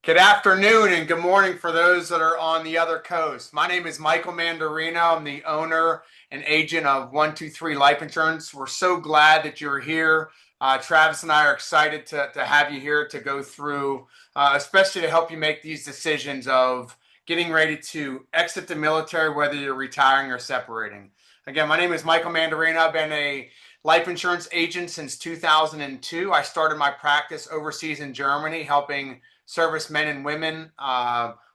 Good afternoon and good morning for those that are on the other coast. My name is Michael Mandarino. I'm the owner and agent of 123 Life Insurance. We're so glad that you're here. Travis and I are excited to have you here to go through, especially to help you make these decisions of getting ready to exit the military, whether you're retiring or separating. Again, my name is Michael Mandarino. I've been a life insurance agent since 2002. I started my practice overseas in Germany, helping servicemen and women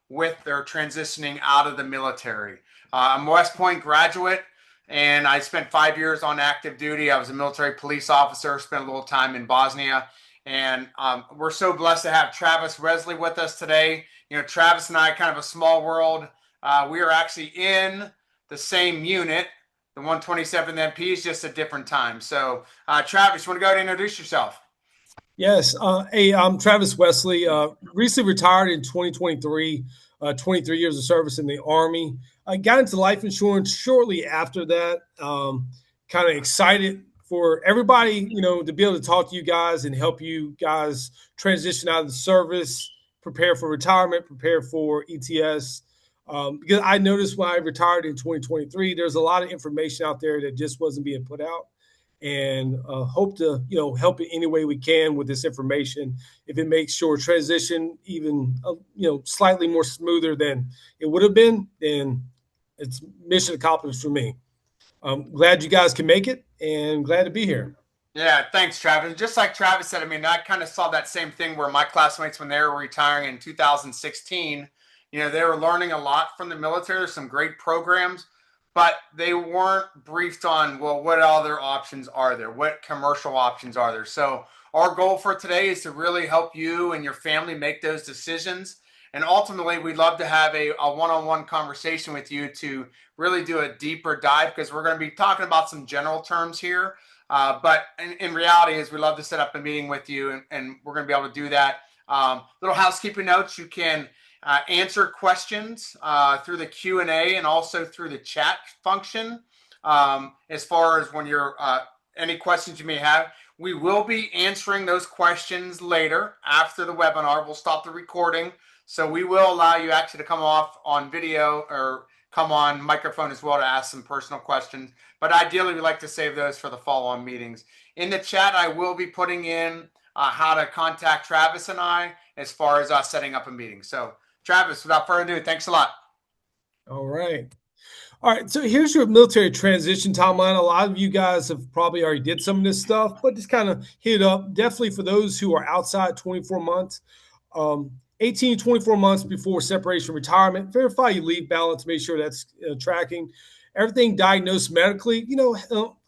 with their transitioning out of the military. I'm a West Point graduate, and I spent 5 years on active duty. I was a military police officer, spent a little time in Bosnia, and we're so blessed to have Travis Wesley with us today. You know, Travis and I, kind of a small world. We are actually in the same unit, the 127th MP, is just a different time. So, Travis, you want to go ahead and introduce yourself? Yes. Hey, I'm Travis Wesley. Recently retired in 2023, 23 years of service in the Army. I got into life insurance shortly after that. Kind of excited for everybody, to be able to talk to you guys and help you guys transition out of the service, prepare for retirement, prepare for ETS. Because I noticed when I retired in 2023, there's a lot of information out there that just wasn't being put out, and hope to help in any way we can with this information. If it makes your transition even slightly more smoother than it would have been, then it's mission accomplished for me. I'm glad you guys can make it and glad to be here. Yeah, thanks, Travis. Just like Travis said, I mean, I kind of saw that same thing where my classmates, when they were retiring in 2016, they were learning a lot from the military. There's some great programs, but they weren't briefed on, well, what other options are there? What commercial options are there? So our goal for today is to really help you and your family make those decisions. And ultimately, we'd love to have a one-on-one conversation with you to really do a deeper dive, because we're going to be talking about some general terms here. But in reality, is we love to set up a meeting with you, and we're going to be able to do that. Little housekeeping notes: you can answer questions through the Q&A and also through the chat function. As far as when you're any questions you may have, we will be answering those questions later after the webinar. We'll stop the recording, so we will allow you actually to come off on video or come on microphone as well to ask some personal questions. But ideally, we like to save those for the follow-on meetings. In the chat, I will be putting in how to contact Travis and I as far as setting up a meeting. So, Travis, without further ado, thanks a lot. All right. So here's your military transition timeline. A lot of you guys have probably already did some of this stuff, but just kind of hit it up. Definitely for those who are outside 24 months, 18 to 24 months before separation retirement, verify your leave balance, make sure that's tracking. Everything diagnosed medically,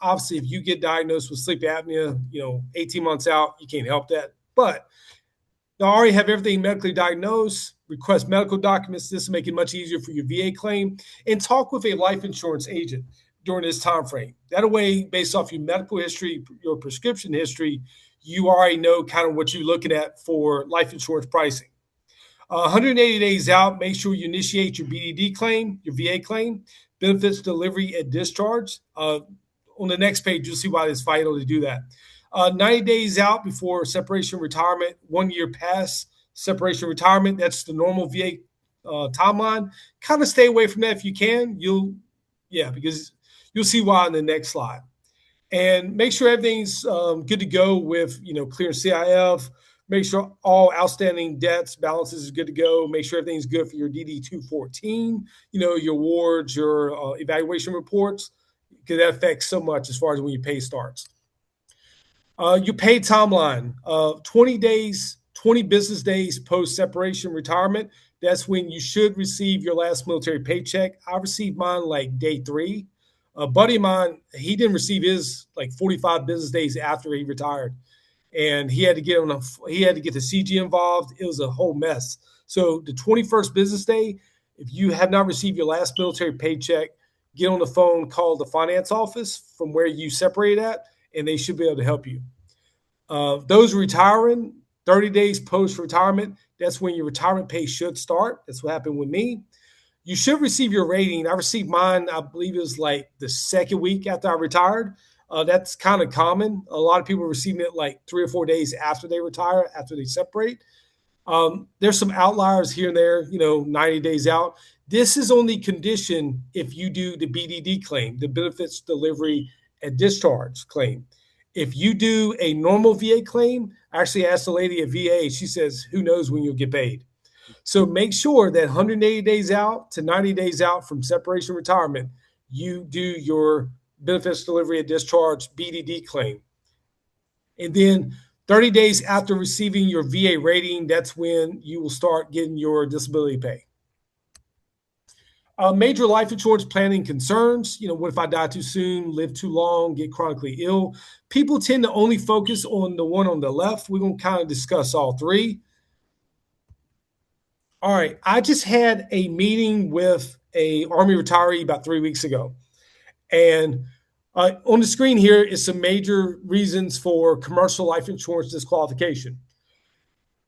obviously if you get diagnosed with sleep apnea, 18 months out, you can't help that. But you already have everything medically diagnosed, request medical documents. This will make it much easier for your VA claim, and talk with a life insurance agent during this time frame. That way, based off your medical history, your prescription history, you already know kind of what you're looking at for life insurance pricing. 180 days out, make sure you initiate your BDD claim, your VA claim, benefits delivery and discharge. On the next page, you'll see why it's vital to do that. 90 days out before separation retirement, 1 year past separation retirement, that's the normal VA timeline. Kind of stay away from that if you can. Because you'll see why in the next slide. And make sure everything's good to go with, clear CIF. Make sure all outstanding debts, balances is good to go. Make sure everything's good for your DD-214, your awards, your evaluation reports, because that affects so much as far as when your pay starts. Your pay timeline, 20 days, 20 business days post-separation retirement. That's when you should receive your last military paycheck. I received mine like day 3. A buddy of mine, he didn't receive his like 45 business days after he retired. And he had to get the CG involved. It was a whole mess. So the 21st business day, if you have not received your last military paycheck, get on the phone, call the finance office from where you separated at, and they should be able to help you. Those retiring, 30 days post-retirement, that's when your retirement pay should start. That's what happened with me. You should receive your rating. I received mine, I believe it was like the second week after I retired. That's kind of common. A lot of people are receiving it like 3 or 4 days after they retire, after they separate. There's some outliers here and there, 90 days out. This is on the condition if you do the BDD claim, the benefits delivery and discharge claim. If you do a normal VA claim, I actually asked the lady at VA, she says, who knows when you'll get paid. So make sure that 180 days out to 90 days out from separation retirement, you do your benefits delivery and discharge BDD claim. And then 30 days after receiving your VA rating, that's when you will start getting your disability pay. Major life insurance planning concerns. What if I die too soon, live too long, get chronically ill? People tend to only focus on the one on the left. We're going to kind of discuss all three. All right. I just had a meeting with a Army retiree about 3 weeks ago. And on the screen here is some major reasons for commercial life insurance disqualification.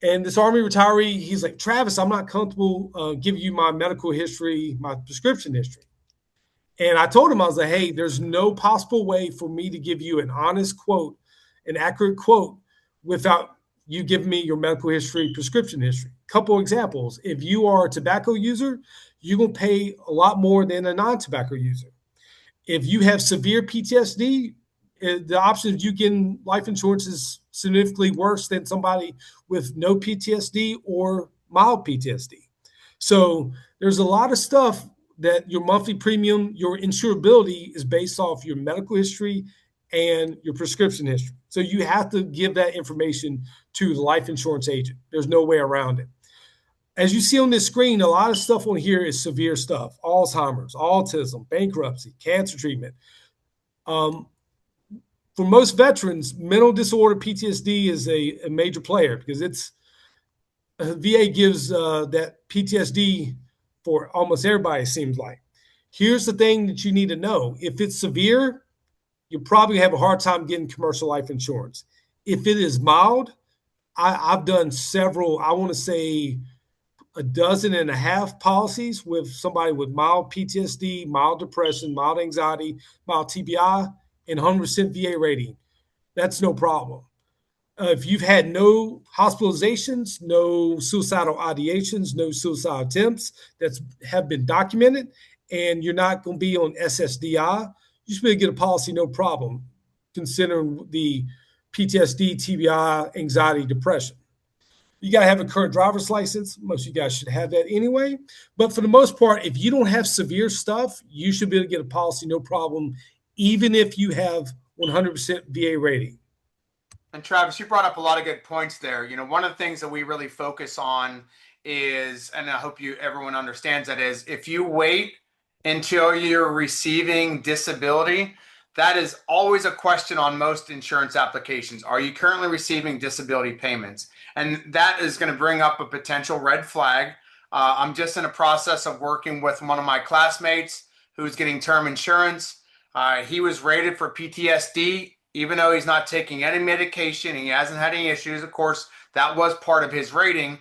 And this Army retiree, he's like, Travis, I'm not comfortable giving you my medical history, my prescription history. And I told him, I was like, hey, there's no possible way for me to give you an honest quote, an accurate quote, without you giving me your medical history, prescription history. Couple examples. If you are a tobacco user, you're going to pay a lot more than a non-tobacco user. If you have severe PTSD, the option of you getting life insurance is significantly worse than somebody with no PTSD or mild PTSD. So there's a lot of stuff that your monthly premium, your insurability is based off your medical history and your prescription history. So you have to give that information to the life insurance agent. There's no way around it. As you see on this screen, a lot of stuff on here is severe stuff: Alzheimer's, autism, bankruptcy, cancer treatment. For most veterans, mental disorder, PTSD is a major player because VA gives that PTSD for almost everybody, it seems like. Here's the thing that you need to know. If it's severe, you probably have a hard time getting commercial life insurance. If it is mild, I've done several, I want to say, a dozen and a half policies with somebody with mild PTSD, mild depression, mild anxiety, mild TBI, and 100% VA rating. That's no problem. If you've had no hospitalizations, no suicidal ideations, no suicide attempts that have been documented, and you're not going to be on SSDI, you should be able to get a policy no problem, considering the PTSD, TBI, anxiety, depression. You got to have a current driver's license. Most of you guys should have that anyway. But for the most part, if you don't have severe stuff, you should be able to get a policy no problem, even if you have 100% VA rating. And Travis, you brought up a lot of good points there. One of the things that we really focus on is, and I hope everyone understands that, is if you wait until you're receiving disability, that is always a question on most insurance applications. Are you currently receiving disability payments? And that is going to bring up a potential red flag. I'm just in a process of working with one of my classmates who's getting term insurance. He was rated for PTSD, even though he's not taking any medication. He hasn't had any issues. Of course, that was part of his rating.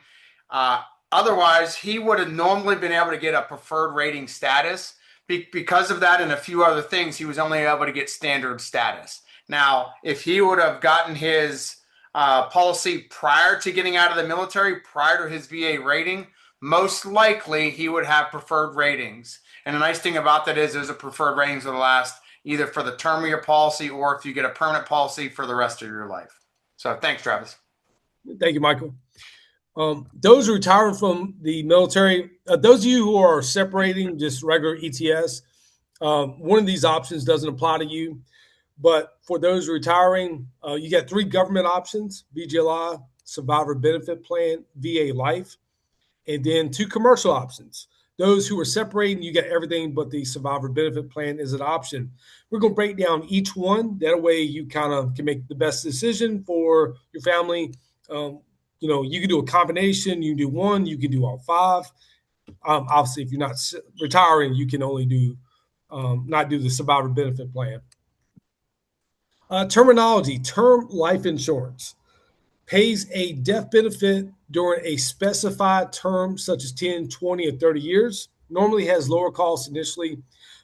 Otherwise, he would have normally been able to get a preferred rating status. Because of that and a few other things, he was only able to get standard status. Now, if he would have gotten his policy prior to getting out of the military, prior to his VA rating, most likely he would have preferred ratings. And the nice thing about that is those are preferred ratings that will last either for the term of your policy or if you get a permanent policy for the rest of your life. So thanks, Travis. Thank you, Michael. Those retiring from the military, those of you who are separating just regular ETS, one of these options doesn't apply to you. But for those retiring, you got 3 government options: VGLI, Survivor Benefit Plan, VA Life, and then 2 commercial options. Those who are separating, you got everything but the Survivor Benefit Plan is an option. We're going to break down each one. That way you kind of can make the best decision for your family. You can do a combination. You can do one. You can do all 5. Obviously, if you're not retiring, you can only do not do the Survivor Benefit Plan. Terminology: term life insurance pays a death benefit during a specified term, such as 10, 20, or 30 years. Normally has lower costs initially,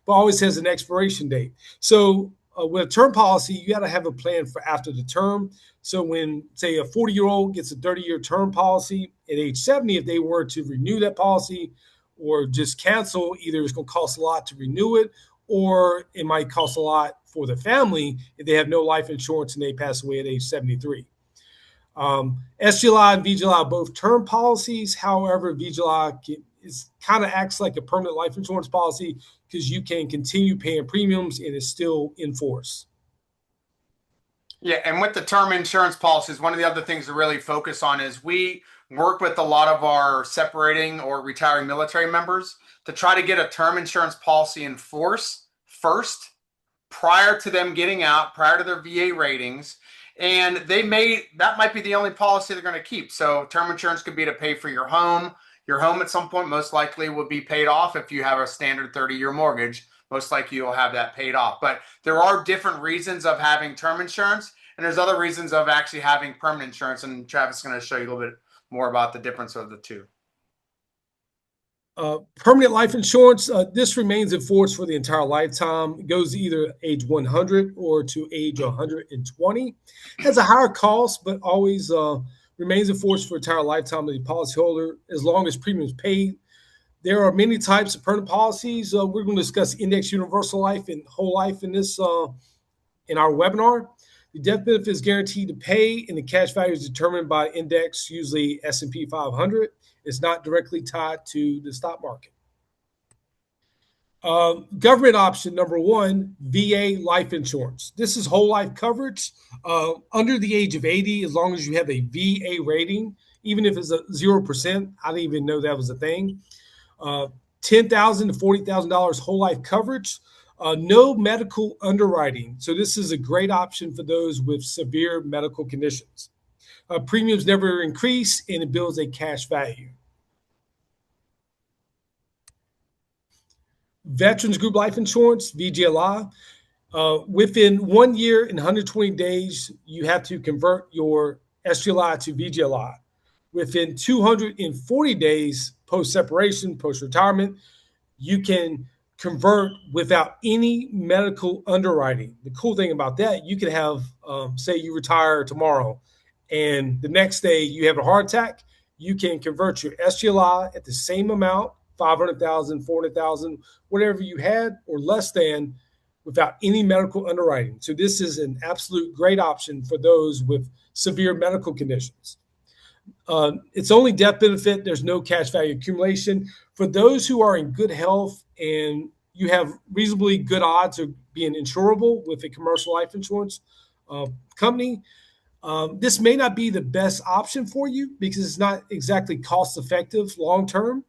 but always has an expiration date. So with a term policy, you got to have a plan for after the term. So when, say, a 40-year-old gets a 30-year term policy at age 70, if they were to renew that policy or just cancel, either it's going to cost a lot to renew it, or it might cost a lot for the family if they have no life insurance and they pass away at age 73. SGLI and VGLI are both term policies. However, VGLI kind of acts like a permanent life insurance policy because you can continue paying premiums and it's still in force. Yeah, and with the term insurance policies, one of the other things to really focus on is we work with a lot of our separating or retiring military members to try to get a term insurance policy in force first, prior to them getting out, prior to their VA ratings. And that might be the only policy they're going to keep. So term insurance could be to pay for your home. Your home at some point most likely will be paid off if you have a standard 30-year mortgage. Most likely you'll have that paid off. But there are different reasons of having term insurance, and there's other reasons of actually having permanent insurance. And Travis is going to show you a little bit more about the difference of the two. Permanent life insurance, this remains in force for the entire lifetime. It goes to either age 100 or to age 120. Has a higher cost, but always remains in force for the entire lifetime of the policyholder as long as premiums paid. There are many types of permanent policies. We're going to discuss index universal life and whole life in this in our webinar. The death benefit is guaranteed to pay, and the cash value is determined by index, usually S&P 500. It's not directly tied to the stock market. Government option number one, VA life insurance. This is whole life coverage under the age of 80, as long as you have a VA rating, even if it's a 0%. I didn't even know that was a thing. $10,000 to $40,000 whole life coverage. No medical underwriting. So this is a great option for those with severe medical conditions. Premiums never increase, and it builds a cash value. Veterans Group Life Insurance, VGLI. Within 1 year and 120 days, you have to convert your SGLI to VGLI. Within 240 days post-separation, post-retirement, you can convert without any medical underwriting. The cool thing about that, you can have, say you retire tomorrow, and the next day you have a heart attack, you can convert your SGLI at the same amount, 500,000, 400,000, whatever you had or less than, without any medical underwriting. So this is an absolute great option for those with severe medical conditions. It's only death benefit. There's no cash value accumulation. For those who are in good health and you have reasonably good odds of being insurable with a commercial life insurance company, this may not be the best option for you because it's not exactly cost effective long term,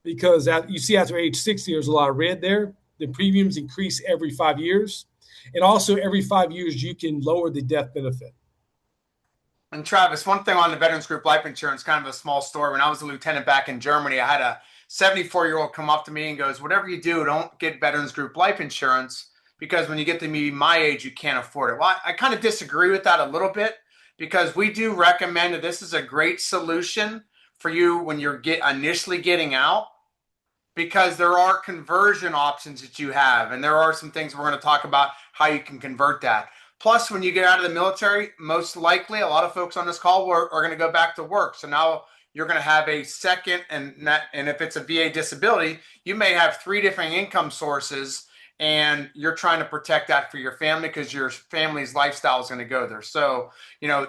because you see after age 60, there's a lot of red there. The premiums increase every 5 years. And also every 5 years, you can lower the death benefit. And Travis, one thing on the Veterans Group Life Insurance, kind of a small story. When I was a lieutenant back in Germany, I had a 74-year-old come up to me and goes, whatever you do, don't get Veterans Group Life Insurance because when you get to be my age, you can't afford it. Well, I kind of disagree with that a little bit because we do recommend that this is a great solution for you when you're initially getting out, because there are conversion options that you have. And there are some things we're going to talk about how you can convert that. Plus, when you get out of the military, most likely a lot of folks on this call are going to go back to work. So now you're going to have a second, and if it's a VA disability, you may have 3 different income sources, and you're trying to protect that for your family because your family's lifestyle is going to go there. So,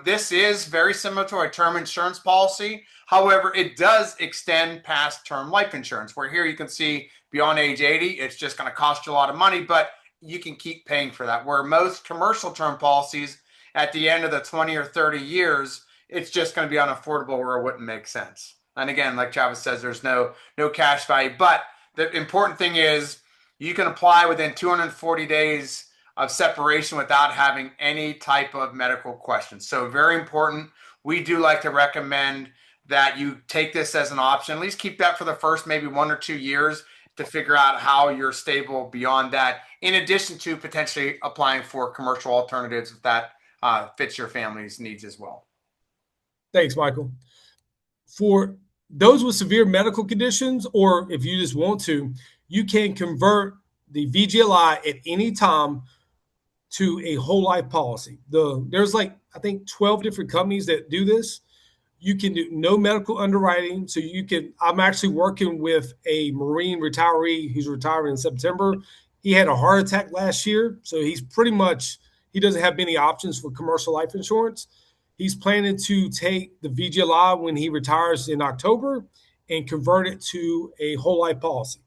this is very similar to a term insurance policy. However, it does extend past term life insurance, where here you can see beyond age 80, it's just going to cost you a lot of money, but you can keep paying for that. Where most commercial term policies, at the end of the 20 or 30 years, it's just going to be unaffordable where it wouldn't make sense. And again, like Travis says, there's no cash value. But the important thing is you can apply within 240 days of separation without having any type of medical questions. So very important. We do like to recommend that you take this as an option. At least keep that for the first maybe 1 or 2 years to figure out how you're stable beyond that, in addition to potentially applying for commercial alternatives if that fits your family's needs as well. Thanks, Michael. For those with severe medical conditions, or if you just want to, you can convert the VGLI at any time to a whole life policy. There's like, I think 12 different companies that do this. You can do no medical underwriting. So I'm actually working with a Marine retiree who's retiring in September. He had a heart attack last year. So he doesn't have many options for commercial life insurance. He's planning to take the VGLI when he retires in October and convert it to a whole life policy,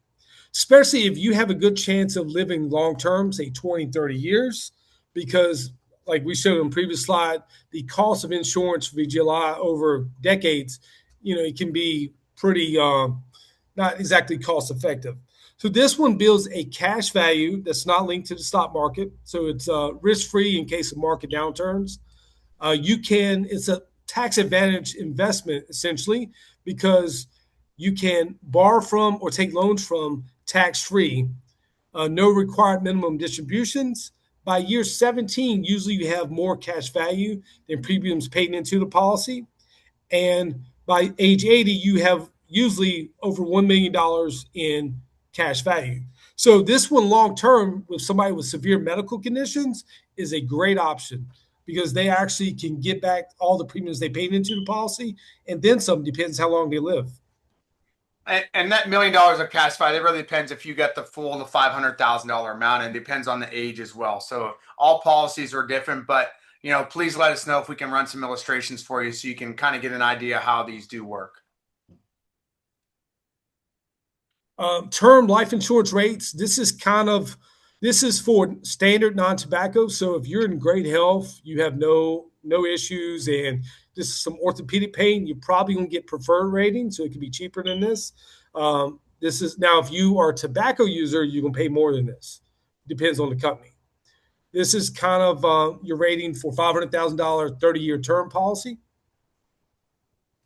especially if you have a good chance of living long term, say 20, 30 years, because like we showed in the previous slide, the cost of insurance for VGLI over decades, it can be pretty not exactly cost effective. So this one builds a cash value that's not linked to the stock market. So it's risk free in case of market downturns. It's a tax advantage investment essentially because you can borrow from or take loans from tax free, no required minimum distributions. By year 17, usually you have more cash value than premiums paid into the policy. And by age 80, you have usually over $1 million in cash value. So this one long term with somebody with severe medical conditions is a great option because they actually can get back all the premiums they paid into the policy and then some, depends how long they live. And that $1 million of cash value, it really depends if you get the full, the $500,000 amount, and depends on the age as well. So all policies are different, but please let us know if we can run some illustrations for you so you can kind of get an idea how these do work. Term life insurance rates. This is for standard non-tobacco. So if you're in great health, you have no issues, and this is some orthopedic pain, you're probably going to get preferred rating, so it can be cheaper than this. This is now if you are a tobacco user, you can pay more than this. Depends on the company. This is kind of your rating for $500,000 30-year term policy.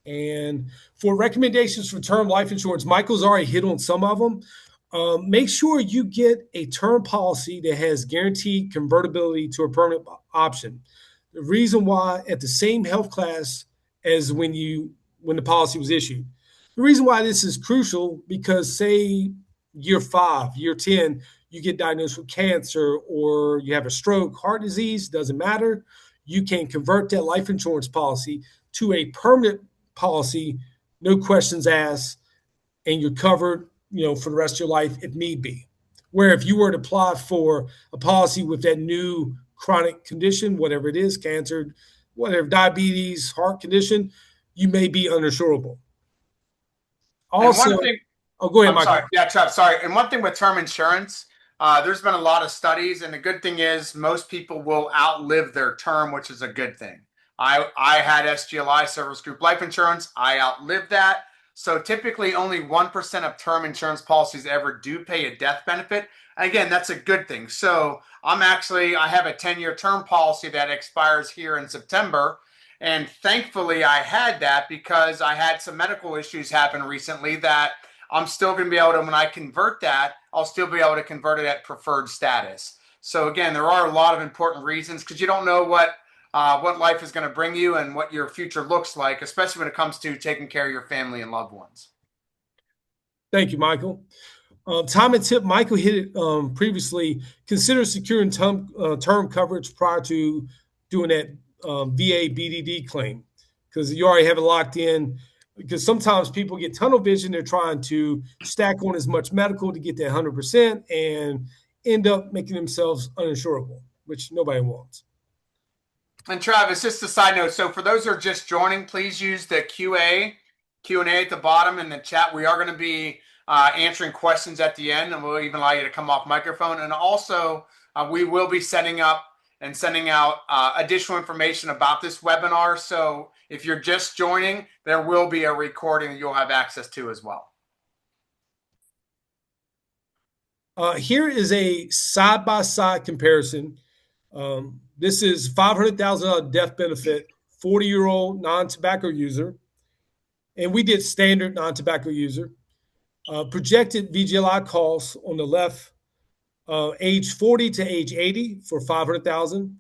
And for recommendations for term life insurance, Michael's already hit on some of them. Make sure you get a term policy that has guaranteed convertibility to a permanent option. The reason why at the same health class as when the policy was issued. The reason why this is crucial because say year 5, year 10, you get diagnosed with cancer or you have a stroke, heart disease, doesn't matter. You can convert that life insurance policy to a permanent policy, no questions asked, and you're covered, for the rest of your life if need be. Where if you were to apply for a policy with that new chronic condition, whatever it is, cancer, whatever, diabetes, heart condition, you may be uninsurable. Also, and one thing, go ahead, I'm Michael. sorry. Yeah, Trev, sorry. And one thing with term insurance, there's been a lot of studies, and the good thing is most people will outlive their term, which is a good thing. I had SGLI, Service Group Life Insurance. I outlived that. So typically only 1% of term insurance policies ever do pay a death benefit. Again, that's a good thing. So I have a 10-year term policy that expires here in September. And thankfully I had that because I had some medical issues happen recently that I'm still going to be able to, when I convert that, I'll still be able to convert it at preferred status. So again, there are a lot of important reasons because you don't know what life is going to bring you and what your future looks like, especially when it comes to taking care of your family and loved ones. Thank you, Michael. Time and tip, Michael hit it previously. Consider securing term coverage prior to doing that VA BDD claim because you already have it locked in. Because sometimes people get tunnel vision, they're trying to stack on as much medical to get that 100% and end up making themselves uninsurable, which nobody wants. And Travis, just a side note. So for those who are just joining, please use the Q&A at the bottom in the chat. We are going to be answering questions at the end, and we'll even allow you to come off microphone. And also, we will be sending out additional information about this webinar. So if you're just joining, there will be a recording that you'll have access to as well. Here is a side-by-side comparison. This is $500,000 death benefit, 40-year-old non-tobacco user. And we did standard non-tobacco user. Projected VGLI costs on the left, age 40 to age 80 for $500,000.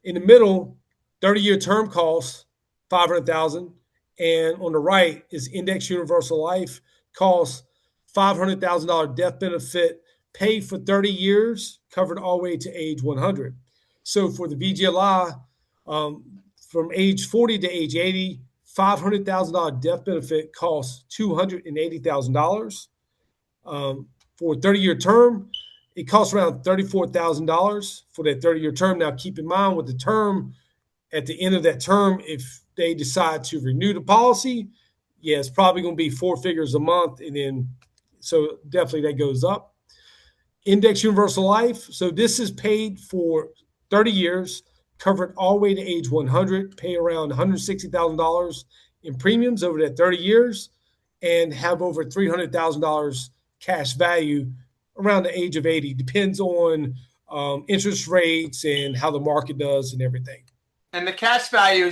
In the middle, 30-year term costs, $500,000. And on the right is index universal life costs, $500,000 death benefit, paid for 30 years, covered all the way to age 100. So for the VGLI, from age 40 to age 80, $500,000 death benefit costs $280,000. For a 30-year term, it costs around $34,000 for that 30-year term. Now, keep in mind with the term, at the end of that term, if they decide to renew the policy, yeah, it's probably going to be 4 figures a month. And then, so definitely that goes up. Index Universal Life. So this is paid for 30 years, covered all the way to age 100, pay around $160,000 in premiums over that 30 years, and have over $300,000 cash value around the age of 80. Depends on interest rates and how the market does and everything. And the cash value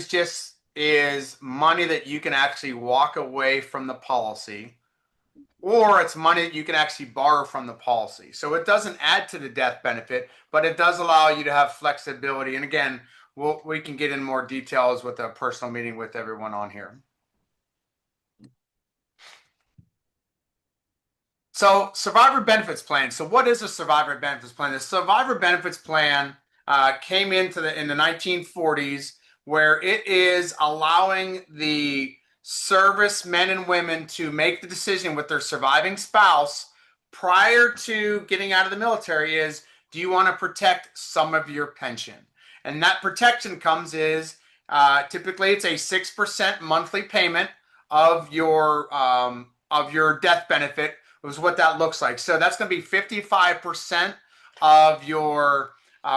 is money that you can actually walk away from the policy, or it's money that you can actually borrow from the policy. So it doesn't add to the death benefit, but it does allow you to have flexibility. And again, we can get in more details with a personal meeting with everyone on here. So survivor benefits plan. So what is a survivor benefits plan? The survivor benefits plan came in the 1940s, where it is allowing the service men and women to make the decision with their surviving spouse prior to getting out of the military is, do you want to protect some of your pension? And that protection comes typically it's a 6% monthly payment of your death benefit, is what that looks like. So that's going to be 55% of your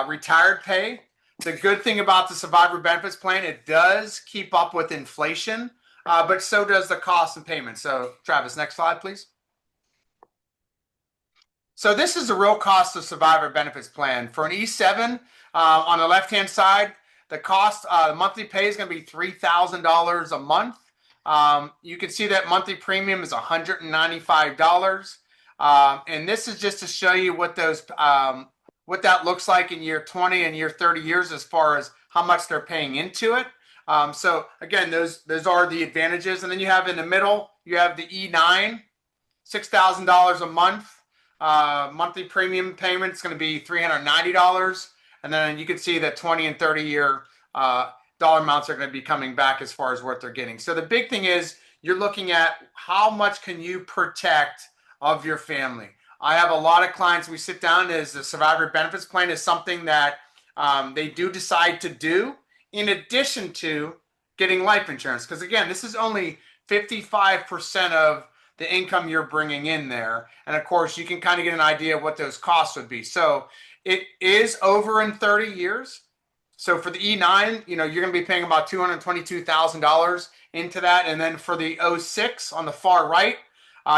retired pay. The good thing about the survivor benefits plan, it does keep up with inflation, but so does the cost and payment. So Travis, next slide, please. So this is the real cost of survivor benefits plan. For an E7, on the left-hand side, the cost, the monthly pay is going to be $3,000 a month. You can see that monthly premium is $195. And this is just to show you what that looks like in year 20 and year 30 years as far as how much they're paying into it. So again, those are the advantages. And then you have in the middle, you have the E9, $6,000 a month. Monthly premium payment is going to be $390. And then you can see that 20 and 30 year dollar amounts are going to be coming back as far as what they're getting. So the big thing is you're looking at how much can you protect of your family. I have a lot of clients, we sit down as the survivor benefits plan is something that they do decide to do in addition to getting life insurance. Because again, this is only 55% of the income you're bringing in there. And of course, you can kind of get an idea of what those costs would be. So it is over in 30 years. So for the E9, you're going to be paying about $222,000 into that. And then for the 06 on the far right,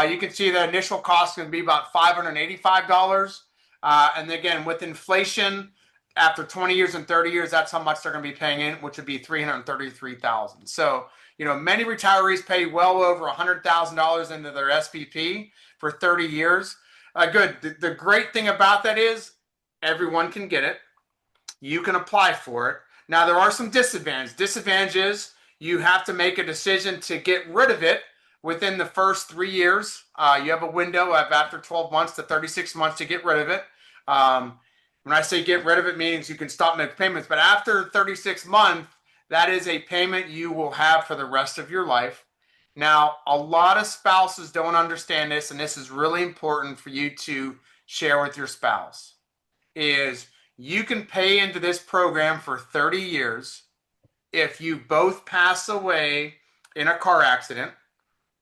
you can see the initial cost is going to be about $585. And again, with inflation, after 20 years and 30 years, that's how much they're going to be paying in, which would be $333,000. So, many retirees pay well over $100,000 into their SBP for 30 years. Good. The great thing about that is everyone can get it. You can apply for it. Now, there are some disadvantages. Disadvantages, you have to make a decision to get rid of it within the first 3 years. You have a window of after 12 months to 36 months to get rid of it. When I say get rid of it, means you can stop making payments. But after 36 months, that is a payment you will have for the rest of your life. Now, a lot of spouses don't understand this, and this is really important for you to share with your spouse, is you can pay into this program for 30 years if you both pass away in a car accident,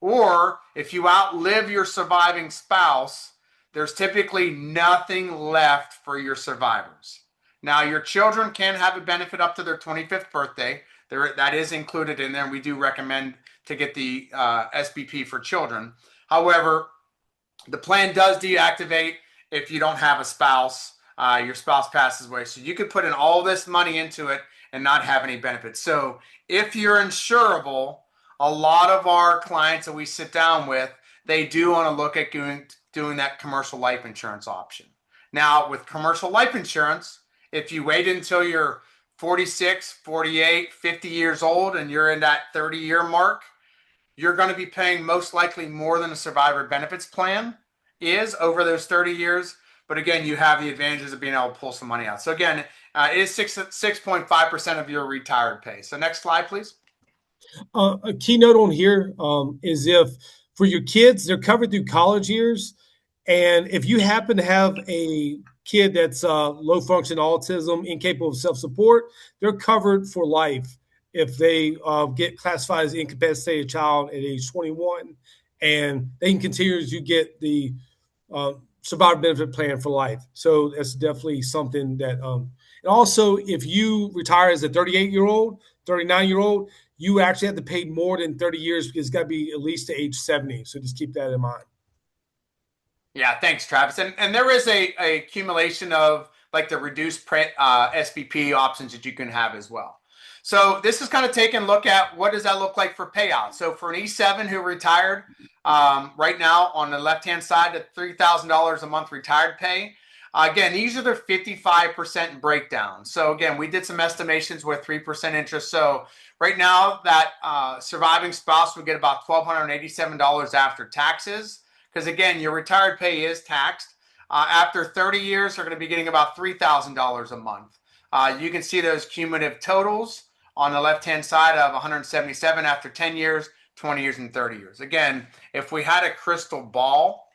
or if you outlive your surviving spouse, there's typically nothing left for your survivors. Now, your children can have a benefit up to their 25th birthday. That is included in there, and we do recommend to get the SBP for children. However, the plan does deactivate if you don't have a spouse. Your spouse passes away. So you could put in all this money into it and not have any benefits. So if you're insurable, a lot of our clients that we sit down with, they do want to look at doing that commercial life insurance option. Now, with commercial life insurance, if you wait until you're 46, 48, 50 years old and you're in that 30-year mark, you're going to be paying most likely more than a survivor benefits plan is over those 30 years. But again, you have the advantages of being able to pull some money out. So again, it is 6.5% of your retired pay. So next slide, please. A keynote on here is if for your kids, they're covered through college years. And if you happen to have a kid that's low function autism, incapable of self support, they're covered for life if they get classified as incapacitated child at age 21. And they can continue as you get the survivor benefit plan for life. So that's definitely something that, and also if you retire as a 38-year-old, 39-year-old, you actually have to pay more than 30 years because it's got to be at least to age 70. So just keep that in mind. Yeah, thanks, Travis. And there is a accumulation of like the reduced SBP options that you can have as well. So this is kind of taking a look at what does that look like for payout. So for an E7 who retired right now on the left-hand side at $3,000 a month retired pay. Again, these are the 55% breakdown. So again, we did some estimations with 3% interest. So right now that surviving spouse would get about $1,287 after taxes. Because again, your retired pay is taxed. After 30 years, they're going to be getting about $3,000 a month. You can see those cumulative totals on the left-hand side of 177 after 10 years, 20 years, and 30 years. Again, if we had a crystal ball,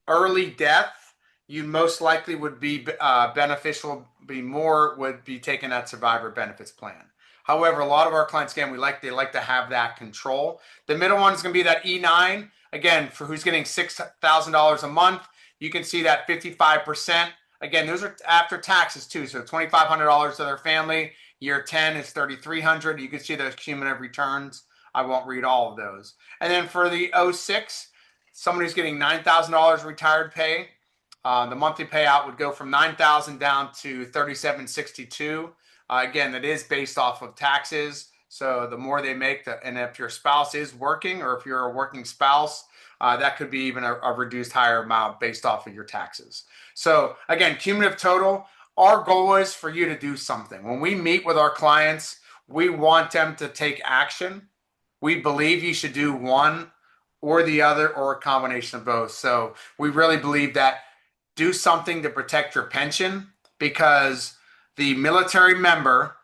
early death, you most likely would be beneficial, would be taking that survivor benefits plan. However, a lot of our clients, again, they like to have that control. The middle one is going to be that E9. Again, for who's getting $6,000 a month, you can see that 55%. Again, those are after taxes too. So $2,500 to their family. Year 10 is $3,300. You can see those cumulative returns. I won't read all of those. And then for the 06, somebody who's getting $9,000 retired pay, the monthly payout would go from $9,000 down to $3,762. Again, that is based off of taxes. So the more they make, and if your spouse is working or if you're a working spouse, that could be even a reduced higher amount based off of your taxes. So again, cumulative total, our goal is for you to do something. When we meet with our clients, we want them to take action. We believe you should do one or the other or a combination of both. So we really believe that do something to protect your pension because the military member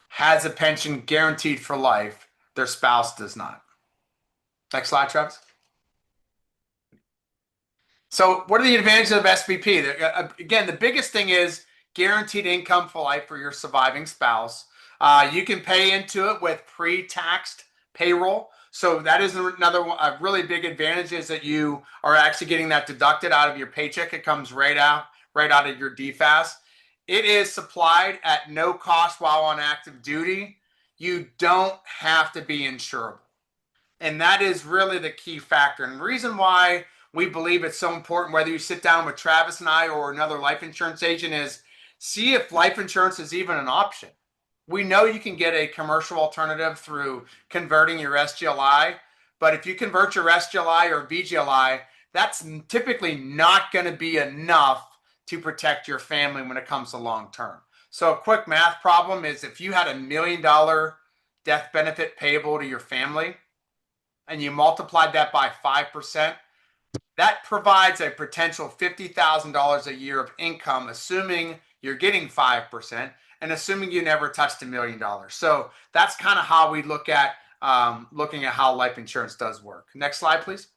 has a pension guaranteed for life. Their spouse does not. Next slide, Travis. So what are the advantages of SBP? Again, the biggest thing is guaranteed income for life for your surviving spouse. You can pay into it with pre-taxed payroll. So that is another one, a really big advantage is that you are actually getting that deducted out of your paycheck. It comes right out of your DFAS. It is supplied at no cost while on active duty. You don't have to be insurable. And that is really the key factor. And the reason why we believe it's so important, whether you sit down with Travis and I or another life insurance agent, is see if life insurance is even an option. We know you can get a commercial alternative through converting your SGLI, but if you convert your SGLI or VGLI, that's typically not going to be enough to protect your family when it comes to long term. So a quick math problem is if you had $1 million death benefit payable to your family and you multiplied that by 5%, that provides a potential $50,000 a year of income, assuming you're getting 5% and assuming you never touched $1 million. So that's kind of how we look at looking at how life insurance does work. Next slide, please.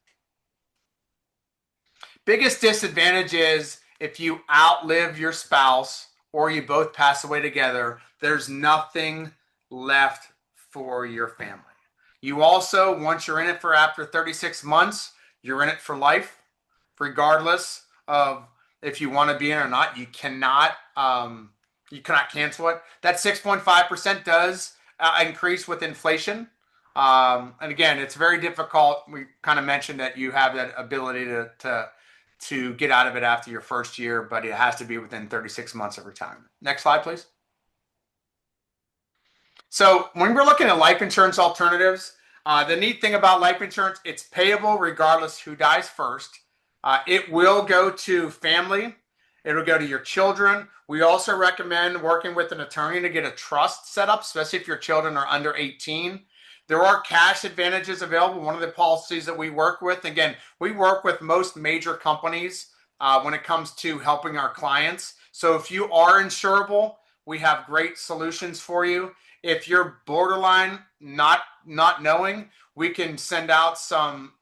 Biggest disadvantage is if you outlive your spouse or you both pass away together, there's nothing left for your family. You also, once you're in it for after 36 months, you're in it for life, regardless of if you want to be in or not. You cannot cancel it. That 6.5% does increase with inflation. And again, it's very difficult. We kind of mentioned that you have that ability to get out of it after your first year, but it has to be within 36 months of retirement. Next slide, please. So when we're looking at life insurance alternatives, the neat thing about life insurance, it's payable regardless who dies first. It will go to family. It'll go to your children. We also recommend working with an attorney to get a trust set up, especially if your children are under 18. There are cash advantages available. One of the policies that we work with, again, we work with most major companies when it comes to helping our clients. So if you are insurable, we have great solutions for you. If you're borderline not knowing, we can send out some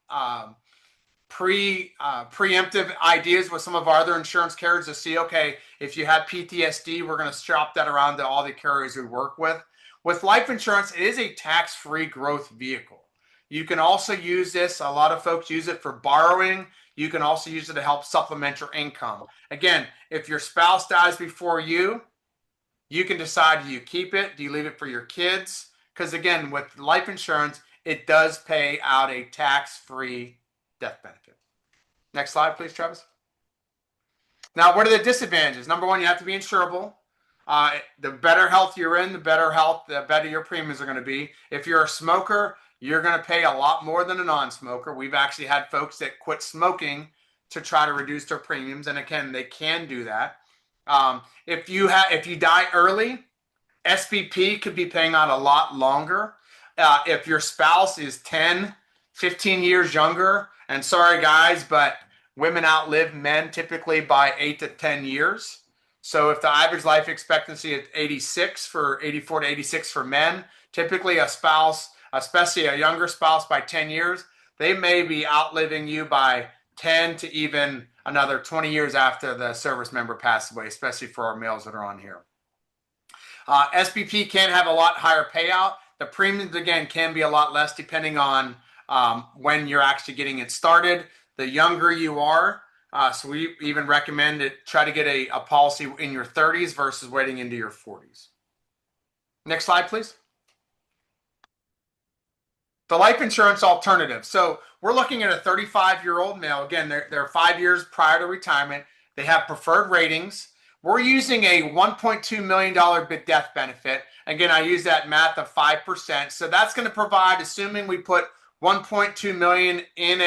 preemptive ideas with some of our other insurance carriers to see, okay, if you have PTSD, we're going to shop that around to all the carriers we work with. With life insurance, it is a tax-free growth vehicle. You can also use this. A lot of folks use it for borrowing. You can also use it to help supplement your income. Again, if your spouse dies before you, you can decide, do you keep it? Do you leave it for your kids? Because again, with life insurance, it does pay out a tax-free death benefit. Next slide, please, Travis. Now, what are the disadvantages? Number one, you have to be insurable. The better health you're in, the better your premiums are going to be. If you're a smoker, you're going to pay a lot more than a non-smoker. We've actually had folks that quit smoking to try to reduce their premiums, and again, they can do that. If you die early, SBP could be paying out a lot longer. If your spouse is 10, 15 years younger, and sorry guys, but women outlive men typically by 8 to 10 years. So if the average life expectancy is 84 to 86 for men, typically a spouse, especially a younger spouse by 10 years, they may be outliving you by 10 to even another 20 years after the service member passed away, especially for our males that are on here. SBP can have a lot higher payout. The premiums, again, can be a lot less depending on when you're actually getting it started. The younger you are, so we even recommend it, try to get a policy in your 30s versus waiting into your 40s. Next slide, please. The life insurance alternative. So we're looking at a 35-year-old male. Again, they're 5 years prior to retirement. They have preferred ratings. We're using a $1.2 million death benefit. Again, I use that math of 5%. So that's going to provide, assuming we put $1.2 million in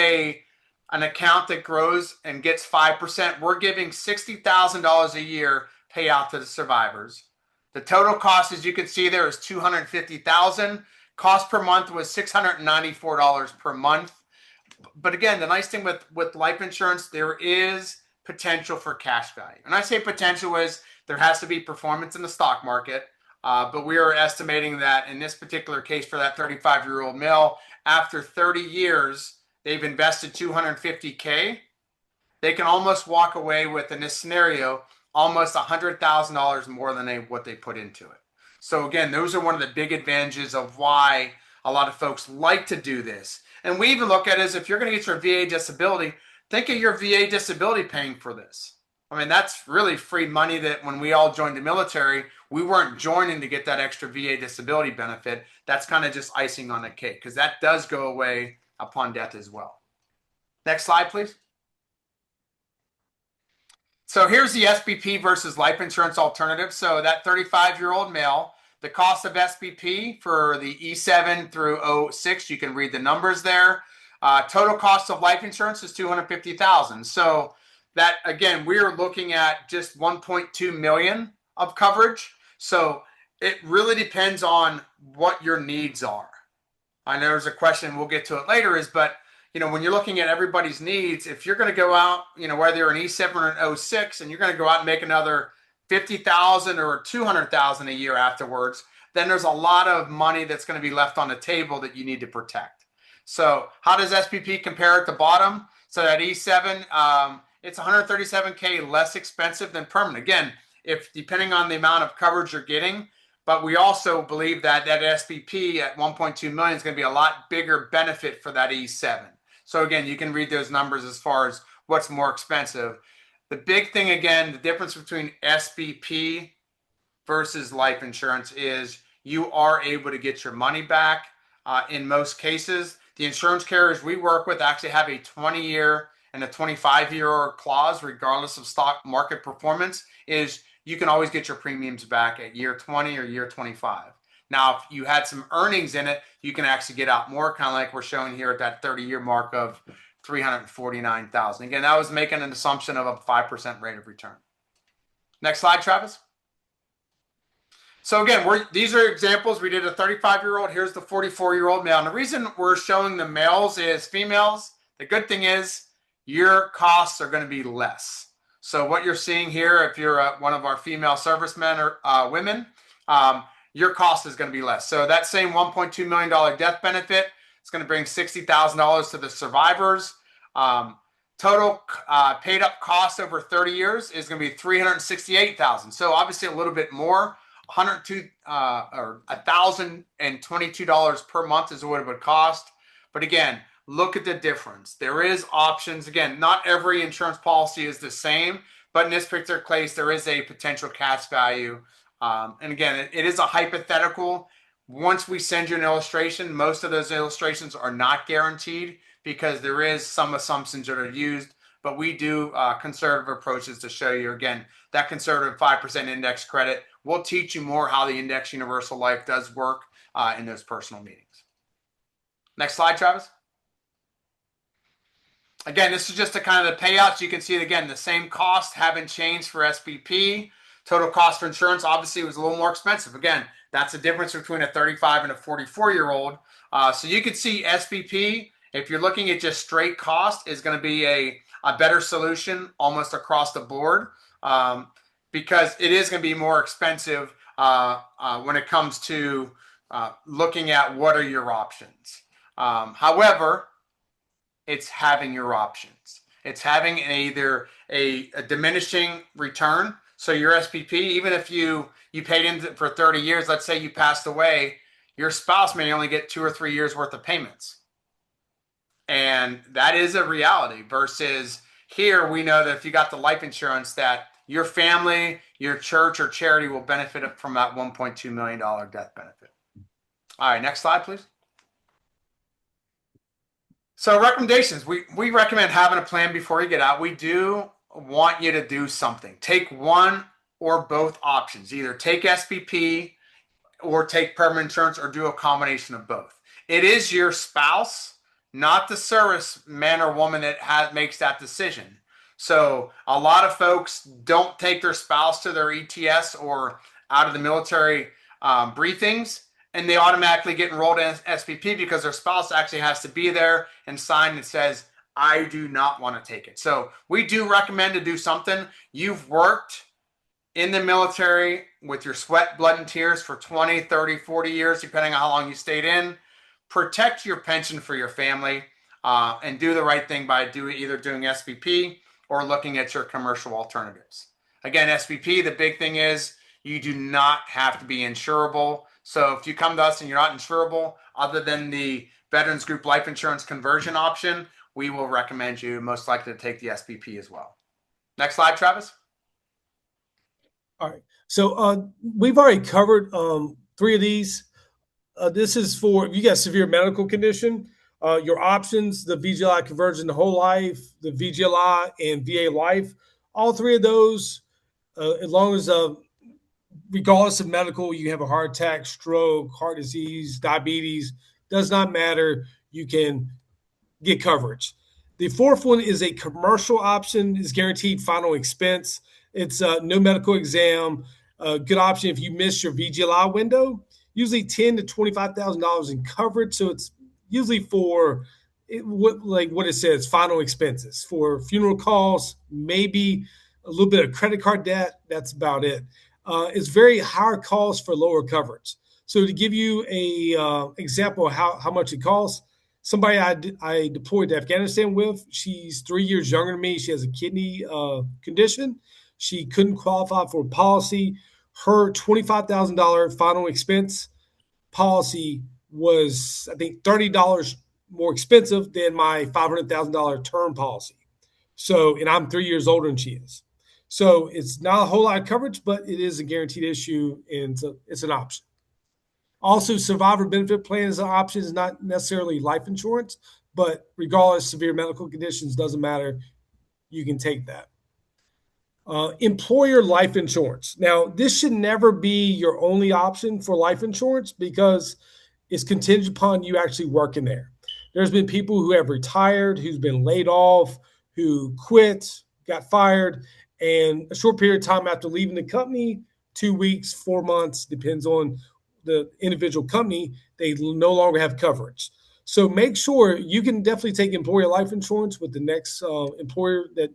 an account that grows and gets 5%, we're giving $60,000 a year payout to the survivors. The total cost, as you can see there, is $250,000. Cost per month was $694 per month. But again, the nice thing with life insurance, there is potential for cash value. And I say potential is there has to be performance in the stock market. But we are estimating that in this particular case for that 35-year-old male, after 30 years, they've invested $250K. They can almost walk away with, in this scenario, almost $100,000 more than what they put into it. So again, those are one of the big advantages of why a lot of folks like to do this. And we even look at it as if you're going to get your VA disability, think of your VA disability paying for this. I mean, that's really free money that when we all joined the military, we weren't joining to get that extra VA disability benefit. That's kind of just icing on the cake because that does go away upon death as well. Next slide, please. So here's the SBP versus life insurance alternative. So that 35-year-old male, the cost of SBP for the E7 through 06, you can read the numbers there. Total cost of life insurance is $250,000. So that, again, we are looking at just $1.2 million of coverage. So it really depends on what your needs are. I know there's a question, we'll get to it later, but when you're looking at everybody's needs, if you're going to go out, whether you're an E7 or an 06, and you're going to go out and make another $50,000 or $200,000 a year afterwards, then there's a lot of money that's going to be left on the table that you need to protect. So how does SPP compare at the bottom? So that E7, it's $137K less expensive than permanent. Again, if depending on the amount of coverage you're getting, but we also believe that SPP at $1.2 million is going to be a lot bigger benefit for that E7. So again, you can read those numbers as far as what's more expensive. The big thing, again, the difference between SBP versus life insurance is you are able to get your money back in most cases. The insurance carriers we work with actually have a 20-year and a 25-year clause, regardless of stock market performance, is you can always get your premiums back at year 20 or year 25. Now, if you had some earnings in it, you can actually get out more, kind of like we're showing here at that 30-year mark of $349,000. Again, that was making an assumption of a 5% rate of return. Next slide, Travis. So again, these are examples. We did a 35-year-old. Here's the 44-year-old male. And the reason we're showing the males is females. The good thing is your costs are going to be less. So what you're seeing here, if you're one of our female servicemen or women, your cost is going to be less. So that same $1.2 million death benefit, it's going to bring $60,000 to the survivors. Total paid up cost over 30 years is going to be $368,000. So obviously a little bit more. $1,022 per month is what it would cost. But again, look at the difference. There is options. Again, not every insurance policy is the same, but in this particular case, there is a potential cash value. And again, it is a hypothetical. Once we send you an illustration, most of those illustrations are not guaranteed because there is some assumptions that are used, but we do conservative approaches to show you, again, that conservative 5% index credit. We'll teach you more how the index universal life does work in those personal meetings. Next slide, Travis. Again, this is just a kind of the payouts. You can see it again, the same cost haven't changed for SBP. Total cost for insurance obviously was a little more expensive. Again, that's the difference between a 35 and a 44-year-old. So you can see SBP, if you're looking at just straight cost, is going to be a better solution almost across the board because it is going to be more expensive when it comes to looking at what are your options. However, it's having your options. It's having either a diminishing return. So your SPP, even if you paid in for 30 years, let's say you passed away, your spouse may only get 2 or 3 years worth of payments. And that is a reality versus here we know that if you got the life insurance that your family, your church or charity will benefit from that $1.2 million death benefit. All right, next slide, please. So recommendations, we recommend having a plan before you get out. We do want you to do something. Take one or both options. Either take SBP or take permanent insurance or do a combination of both. It is your spouse, not the serviceman or woman that makes that decision. So a lot of folks don't take their spouse to their ETS or out of the military briefings, and they automatically get enrolled in SPP because their spouse actually has to be there and sign and says, I do not want to take it. So we do recommend to do something. You've worked in the military with your sweat, blood, and tears for 20, 30, 40 years, depending on how long you stayed in. Protect your pension for your family and do the right thing by either doing SPP or looking at your commercial alternatives. Again, SPP, the big thing is you do not have to be insurable. So if you come to us and you're not insurable, other than the Veterans Group Life Insurance conversion option, we will recommend you most likely to take the SPP as well. Next slide, Travis. All right. So we've already covered 3 of these. This is for if you got severe medical condition, your options, the VGLI conversion to whole life, the VGLI and VA life. All 3 of those, as long as regardless of medical, you have a heart attack, stroke, heart disease, diabetes, does not matter. You can get coverage. The 4th one is a commercial option, is guaranteed final expense. It's no medical exam. Good option if you miss your VGLI window. Usually $10,000 to $25,000 in coverage. So it's usually for what it says, final expenses for funeral costs, maybe a little bit of credit card debt. That's about it. It's very higher cost for lower coverage. So to give you a example of how much it costs, somebody I deployed to Afghanistan with, she's 3 years younger than me. She has a kidney condition. She couldn't qualify for a policy. Her $25,000 final expense policy was, I think, $30 more expensive than my $500,000 term policy. So, and I'm 3 years older than she is. So it's not a whole lot of coverage, but it is a guaranteed issue, and it's an option. Also, survivor benefit plan is an option. It's not necessarily life insurance, but regardless, severe medical conditions, doesn't matter. You can take that. Employer life insurance. Now, this should never be your only option for life insurance because it's contingent upon you actually working there. There's been people who have retired, who's been laid off, who quit, got fired, and a short period of time after leaving the company, 2 weeks, 4 months, depends on the individual company, they no longer have coverage. So make sure you can definitely take employer life insurance with the next employer, that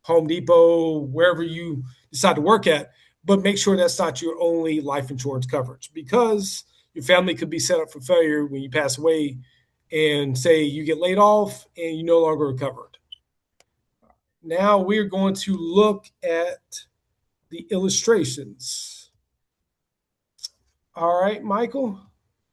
Home Depot, wherever you decide to work at, but make sure that's not your only life insurance coverage, because your family could be set up for failure when you pass away and say you get laid off and you no longer are covered. Now we're going to look at the illustrations. All right, Michael.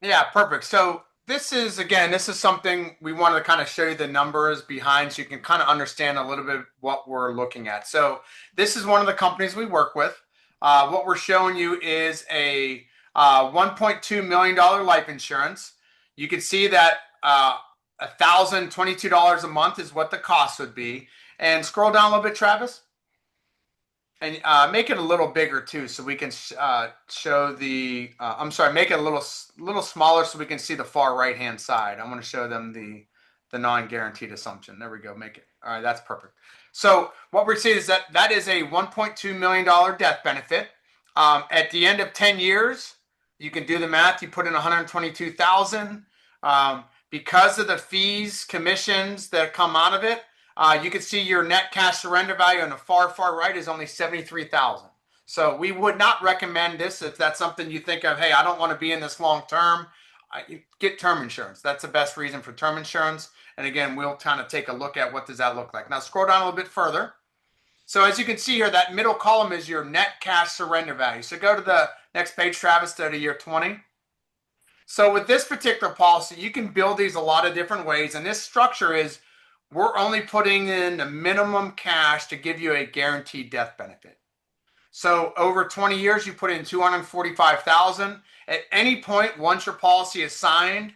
Yeah, perfect. So this is, again, this is something we wanted to kind of show you the numbers behind so you can kind of understand a little bit what we're looking at. So this is one of the companies we work with. What we're showing you is a $1.2 million life insurance. You can see that $1,022 a month is what the cost would be. And scroll down a little bit, Travis. And make it a little bigger too, so we can show the. I'm sorry, make it a little smaller so we can see the far right hand side. I'm going to show them the non-guaranteed assumption. There we go. Make it. All right, that's perfect. So what we're seeing is that is a $1.2 million death benefit. At the end of 10 years, you can do the math. You put in 122,000. Because of the fees, commissions that come out of it, you can see your net cash surrender value on the far right is only 73,000. So we would not recommend this if that's something you think of. Hey, I don't want to be in this long term. Get term insurance. That's the best reason for term insurance. And again, we'll kind of take a look at what does that look like. Now scroll down a little bit further. So as you can see here, that middle column is your net cash surrender value. So go to the next page, Travis, go to year 20. So with this particular policy, you can build these a lot of different ways. And this structure is, we're only putting in the minimum cash to give you a guaranteed death benefit. So over 20 years, you put in 245,000. At any point, once your policy is signed,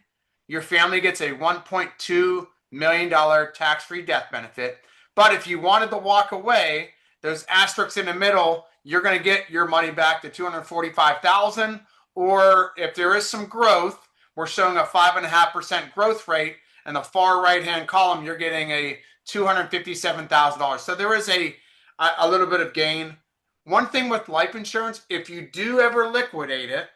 your family gets a $1.2 million tax-free death benefit. But if you wanted to walk away, those asterisks in the middle, you're going to get your money back to 245,000. Or if there is some growth, we're showing a 5.5% growth rate. And the far right-hand column, you're getting a $257,000. So there is a little bit of gain. One thing with life insurance, if you do ever liquidate it,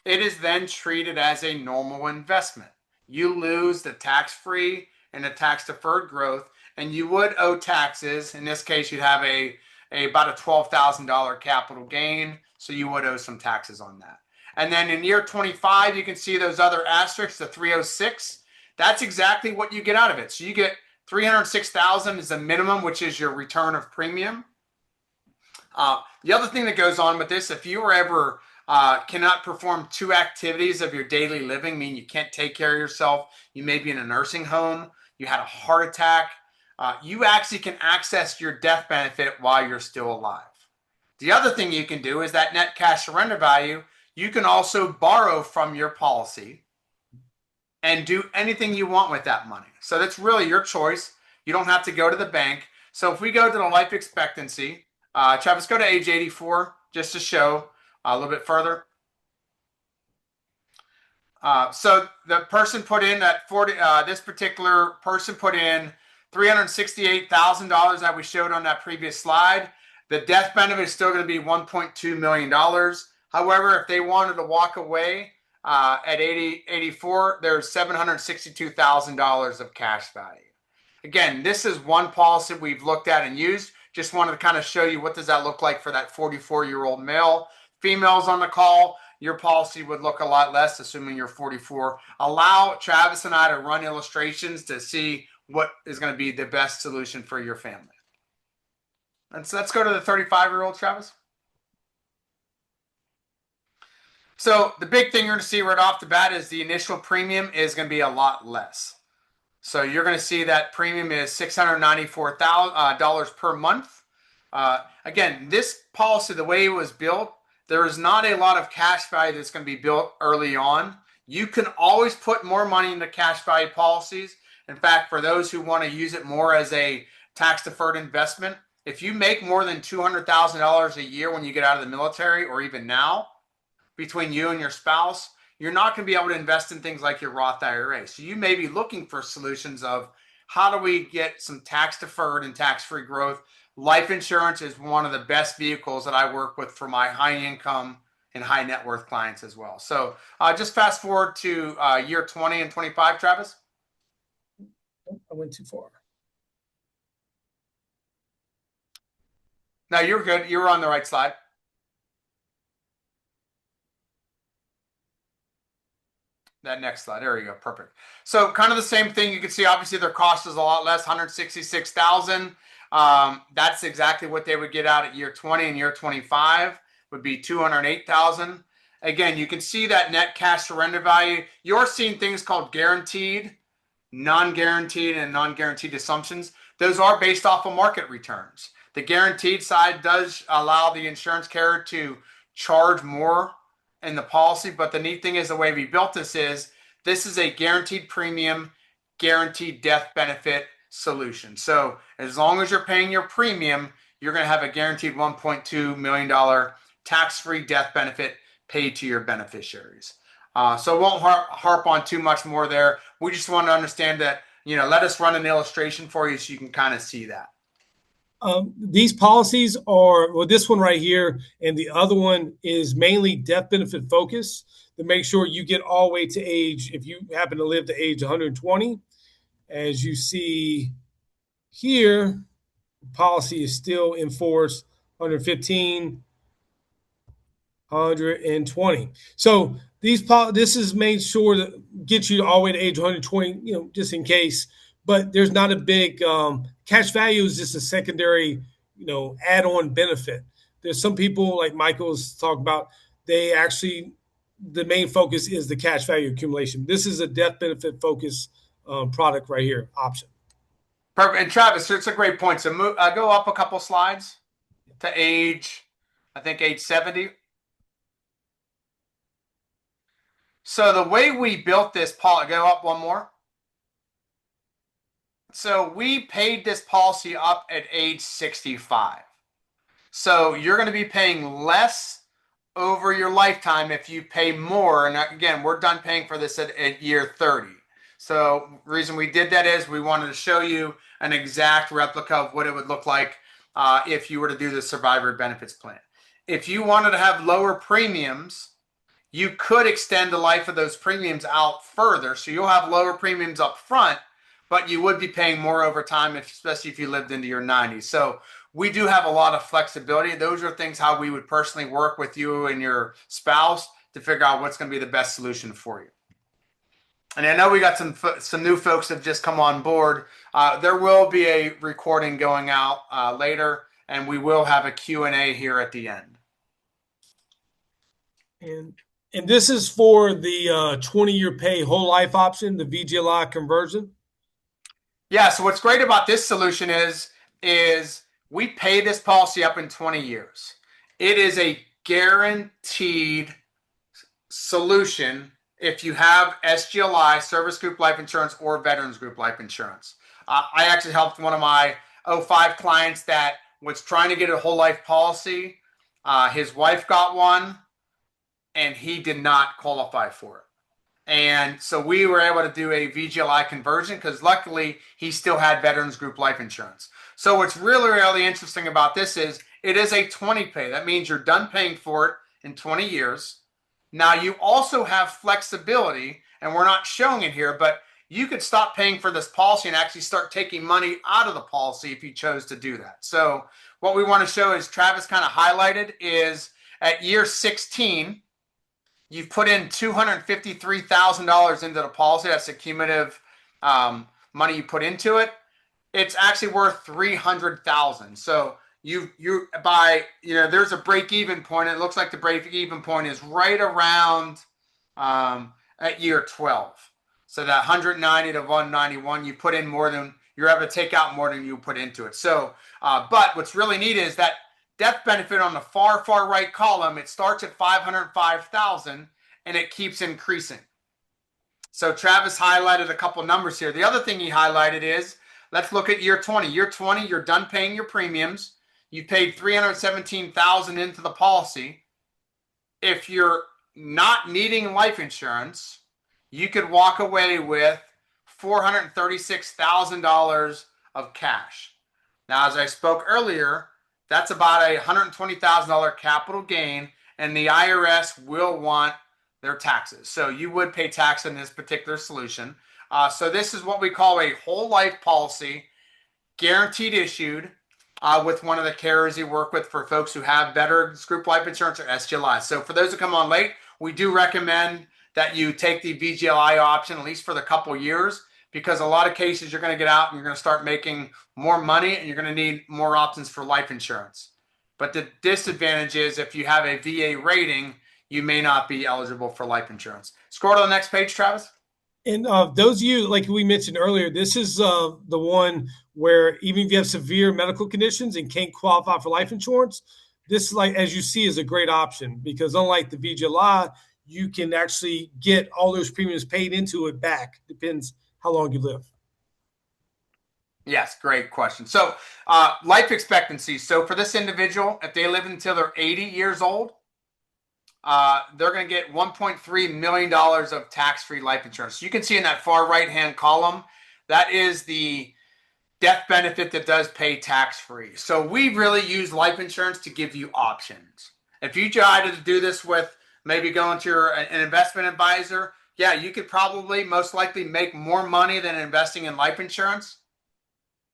it is then treated as a normal investment. You lose the tax-free and the tax-deferred growth, and you would owe taxes. In this case, you'd have about a $12,000 capital gain, so you would owe some taxes on that. And then in year 25, you can see those other asterisks, the 306. That's exactly what you get out of it. So you get 306,000 is the minimum, which is your return of premium. The other thing that goes on with this, if you were ever cannot perform 2 activities of your daily living, meaning you can't take care of yourself, you may be in a nursing home, you had a heart attack, you actually can access your death benefit while you're still alive. The other thing you can do is that net cash surrender value, you can also borrow from your policy and do anything you want with that money. So that's really your choice. You don't have to go to the bank. So if we go to the life expectancy, Travis, go to age 84 just to show a little bit further. So the person put in that 40, this particular person put in $368,000 that we showed on that previous slide. The death benefit is still going to be $1.2 million. However, if they wanted to walk away, at 84, there's $762,000 of cash value. Again, this is one policy we've looked at and used. Just wanted to kind of show you what does that look like for that 44-year-old male. Females on the call, your policy would look a lot less, assuming you're 44. Allow Travis and I to run illustrations to see what is going to be the best solution for your family. Let's go to the 35-year-old, Travis. So the big thing you're going to see right off the bat is the initial premium is going to be a lot less. So you're going to see that premium is $694 per month. Again, this policy, the way it was built, there is not a lot of cash value that's going to be built early on. You can always put more money into cash value policies. In fact, for those who want to use it more as a tax-deferred investment, if you make more than $200,000 a year when you get out of the military, or even now, between you and your spouse, you're not going to be able to invest in things like your Roth IRA. So you may be looking for solutions of how do we get some tax deferred and tax-free growth. Life insurance is one of the best vehicles that I work with for my high income and high net worth clients as well. So just fast forward to year 20 and 25, Travis. I went too far. No, you're good. You were on the right slide. That next slide. There you go. Perfect. So kind of the same thing. You can see obviously their cost is a lot less, 166,000. That's exactly what they would get out at year 20 and year 25 would be 208,000. Again, you can see that net cash surrender value. You're seeing things called guaranteed, non-guaranteed, and non-guaranteed assumptions. Those are based off of market returns. The guaranteed side does allow the insurance carrier to charge more in the policy, but the neat thing is the way we built this is a guaranteed premium, guaranteed death benefit solution. So as long as you're paying your premium, you're going to have a guaranteed $1.2 million tax-free death benefit paid to your beneficiaries. So won't harp on too much more there. We just want to understand that, let us run an illustration for you so you can kind of see that. These policies are, well, this one right here and the other one is mainly death benefit focus to make sure you get all the way to age, if you happen to live to age 120. As you see here, the policy is still in force, 115, 120. So this is made sure to get you all the way to age 120, just in case. But there's not a big cash value is just a secondary, add-on benefit. There's some people like Michael's talked about. They actually, the main focus is the cash value accumulation. This is a death benefit focus product right here, option. Perfect. And Travis, it's a great point. So go up a couple slides to age 70. So the way we built this policy, go up one more. So we paid this policy up at age 65. So you're going to be paying less over your lifetime if you pay more. And again, we're done paying for this at year 30. So the reason we did that is we wanted to show you an exact replica of what it would look like if you were to do the survivor benefits plan. If you wanted to have lower premiums, you could extend the life of those premiums out further. So you'll have lower premiums up front, but you would be paying more over time, especially if you lived into your 90s. So we do have a lot of flexibility. Those are things how we would personally work with you and your spouse to figure out what's going to be the best solution for you. And I know we got some new folks that have just come on board. There will be a recording going out later, and we will have a Q&A here at the end. And this is for the 20-year pay whole life option, the VGLI conversion. Yeah, so what's great about this solution is we pay this policy up in 20 years. It is a guaranteed solution if you have SGLI, service group life insurance, or veterans group life insurance. I actually helped one of my 05 clients that was trying to get a whole life policy. His wife got one, and he did not qualify for it. And so we were able to do a VGLI conversion because luckily he still had veterans group life insurance. So what's really, really interesting about this is it is a 20 pay. That means you're done paying for it in 20 years. Now you also have flexibility, and we're not showing it here, but you could stop paying for this policy and actually start taking money out of the policy if you chose to do that. So what we want to show is Travis kind of highlighted is at year 16, you've put in $253,000 into the policy. That's the cumulative money you put into it. It's actually worth $300,000. So there's a break-even point. It looks like the break-even point is right around at year 12. So that 190 to 191, you put in more than you're able to take out more than you put into it. So, but what's really neat is that death benefit on the far right column, it starts at $505,000 and it keeps increasing. So Travis highlighted a couple numbers here. The other thing he highlighted is, let's look at year 20. Year 20, you're done paying your premiums. You paid $317,000 into the policy. If you're not needing life insurance, you could walk away with $436,000 of cash. Now, as I spoke earlier, that's about a $120,000 capital gain, and the IRS will want their taxes. So you would pay tax in this particular solution. So this is what we call a whole life policy, guaranteed issued, with one of the carriers you work with for folks who have Veterans Group Life Insurance or SGLI. So for those who come on late, we do recommend that you take the VGLI option at least for the couple years, because a lot of cases you're going to get out and you're going to start making more money and you're going to need more options for life insurance. But the disadvantage is if you have a VA rating, you may not be eligible for life insurance. Scroll to the next page, Travis. And those of you, like we mentioned earlier, this is the one where even if you have severe medical conditions and can't qualify for life insurance, this, like as you see, is a great option, because unlike the VGLI, you can actually get all those premiums paid into it back. Depends how long you live. Yes, great question. So life expectancy. So for this individual, if they live until they're 80 years old, they're going to get $1.3 million of tax-free life insurance. You can see in that far right-hand column, that is the death benefit that does pay tax-free. So we really use life insurance to give you options. If you try to do this with maybe going to an investment advisor, yeah, you could probably most likely make more money than investing in life insurance,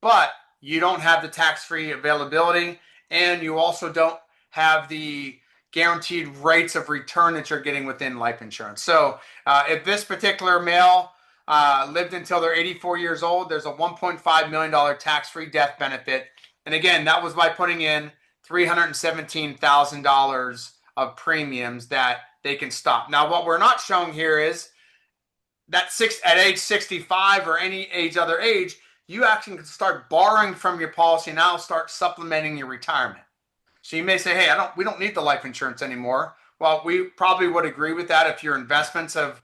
but you don't have the tax-free availability, and you also don't have the guaranteed rates of return that you're getting within life insurance. So if this particular male lived until they're 84 years old, there's a $1.5 million tax-free death benefit. And again, that was by putting in $317,000 of premiums that they can stop. Now, what we're not showing here is that at age 65 or any other age, you actually can start borrowing from your policy now, start supplementing your retirement. So you may say, hey, we don't need the life insurance anymore. Well, we probably would agree with that if your investments have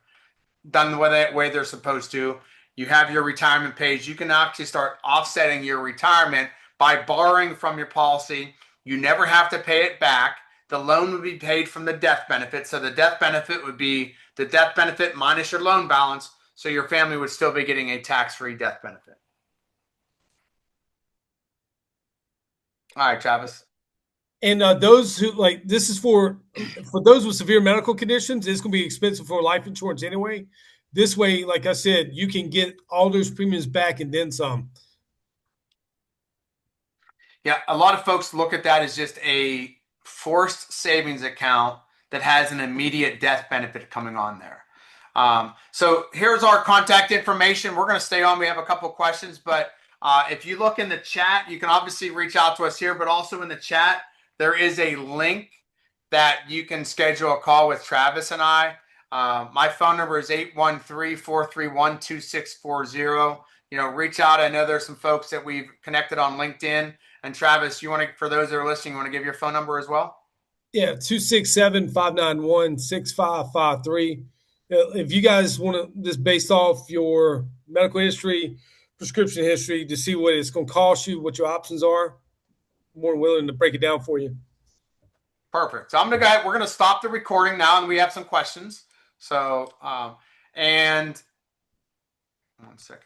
done the way they're supposed to. You have your retirement page. You can actually start offsetting your retirement by borrowing from your policy. You never have to pay it back. The loan would be paid from the death benefit. So the death benefit would be the death benefit minus your loan balance. So your family would still be getting a tax-free death benefit. All right, Travis. And those who, like, this is for those with severe medical conditions. It's going to be expensive for life insurance anyway. This way, like I said, you can get all those premiums back and then some. Yeah, a lot of folks look at that as just a forced savings account that has an immediate death benefit coming on there. So here's our contact information. We're going to stay on. We have a couple of questions, but if you look in the chat, you can obviously reach out to us here, but also in the chat, there is a link that you can schedule a call with Travis and I. My phone number is 813-431-2640. Reach out. I know there's some folks that we've connected on LinkedIn. And Travis, for those that are listening, you want to give your phone number as well? Yeah, 267-591-6553. If you guys want to, just based off your medical history, prescription history, to see what it's going to cost you, what your options are, I'm more than willing to break it down for you. Perfect. So we're going to stop the recording now, and we have some questions. So, and 1 second.